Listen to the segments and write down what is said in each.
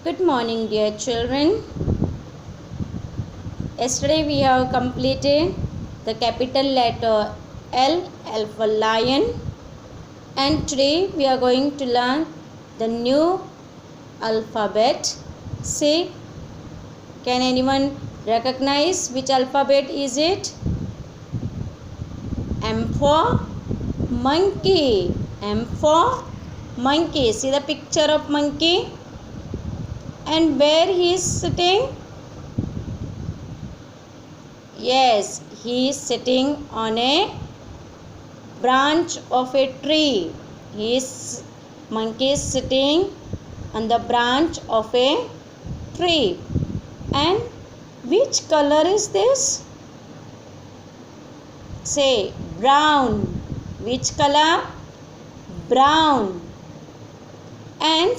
Good morning, dear children. Yesterday we have completed the capital letter L for lion, and today we are going to learn the new alphabet. See, can anyone recognize which alphabet is it? M for monkey. M for monkey. See the picture of monkey, and where he is sitting? Yes, he is sitting on a branch of a tree. Monkey is sitting on the branch of a tree. And which color is this? Say brown. Which color? Brown. And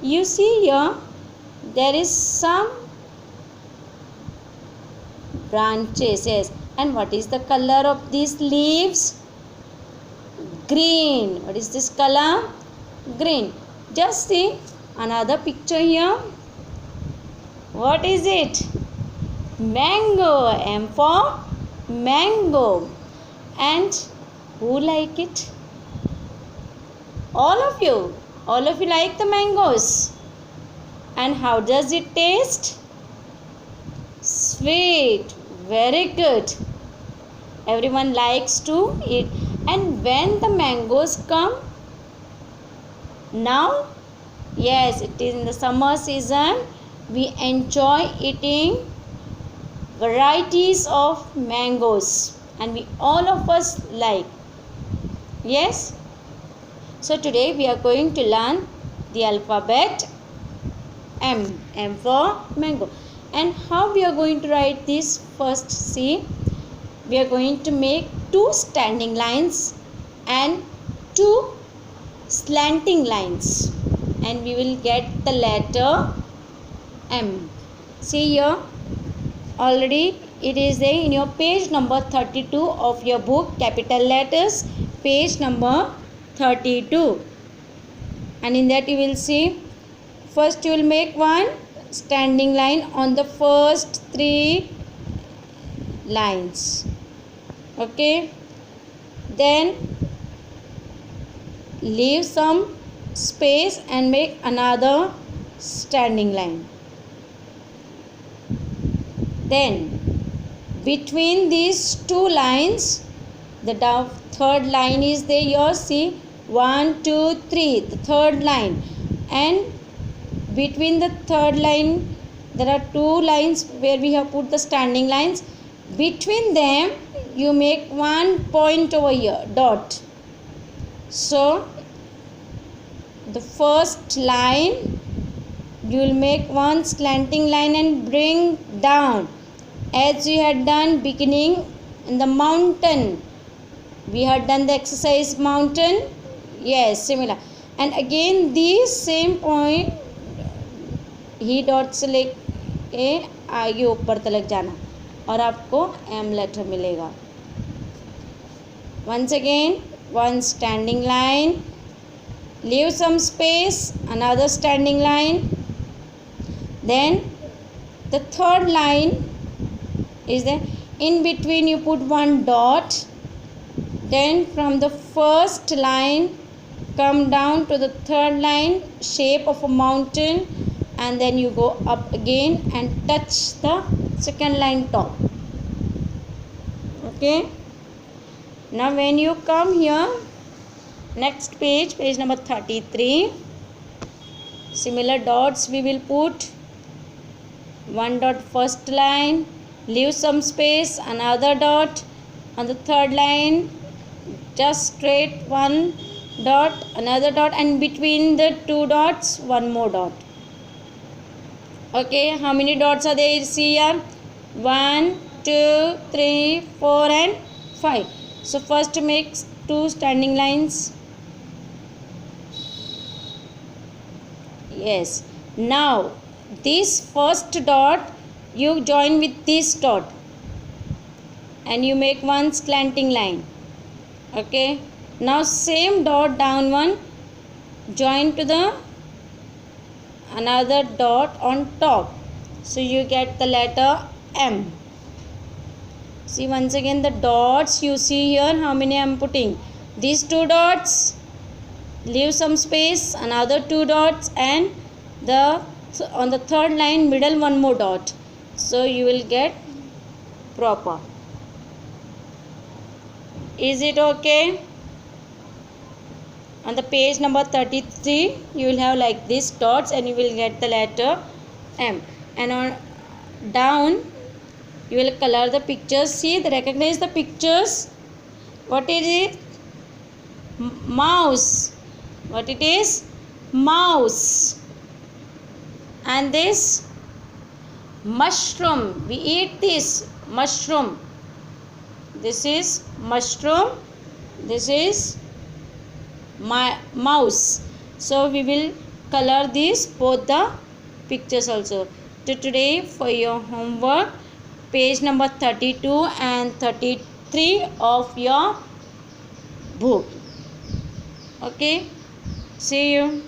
you see here, there is some branches. Yes. And what is the color of these leaves? Green. What is this color? Green. Just see another picture here. What is it? Mango. M for mango. And who like it? All of you. All of you like the mangoes. And how does it taste? Sweet. Very good. Everyone likes to eat. And when the mangoes come, now, yes, it is in the summer season, we enjoy eating varieties of mangoes, and we all of us like. Yes. So today we are going to learn the alphabet M. M for mango. And how we are going to write this? First, see, we are going to make two standing lines and two slanting lines, and we will get the letter M. See here, already it is there in your page number 32 of your book, capital letters, page number 32. And in that you will see, first you will make one standing line on the first three lines. Okay. Then leave some space and make another standing line. Then between these two lines, the third line is there. Here see, 1, 2, 3, the third line, and between the third line there are two lines where we have put the standing lines. Between them you make one point over here, dot. So the first line you will make one slanting line and bring down, as we had done beginning in the mountain. We had done the exercise mountain. Yes, similar. And again this same point he dot से लेके आगे ऊपर तक जाना, और आपको M letter मिलेगा. Once again, one standing line, leave some space, another standing line. Then the third line is there. In between you put one dot. Then from the first line come down to the third line, shape of a mountain, and then you go up again and touch the second line top. Okay. Now when you come here, next page, page number 33, similar dots we will put. One dot first line, leave some space, another dot. On the third line, just straight one dot, another dot, and between the two dots one more dot. Okay, how many dots are there? See here, 1, 2, 3, 4 and 5. So first make two standing lines. Yes. Now this first dot you join with this dot and you make one slanting line. Okay. Now same dot down one, join to the another dot on top, so you get the letter M. See, once again the dots you see here, how many I am putting? These 2 dots, leave some space, another 2 dots, and on the third line middle one more dot, so you will get proper. Is it okay? On the page number 33 you will have like these dots and you will get the letter M, and on down you will color the pictures. See, recognize the pictures. What is it? Mouse. What it is? Mouse. And this mushroom, we eat this mushroom. This is mushroom, this is my mouse. So we will color these both the pictures also. Today for your homework, page number 32 and 33 of your book. Okay, see you.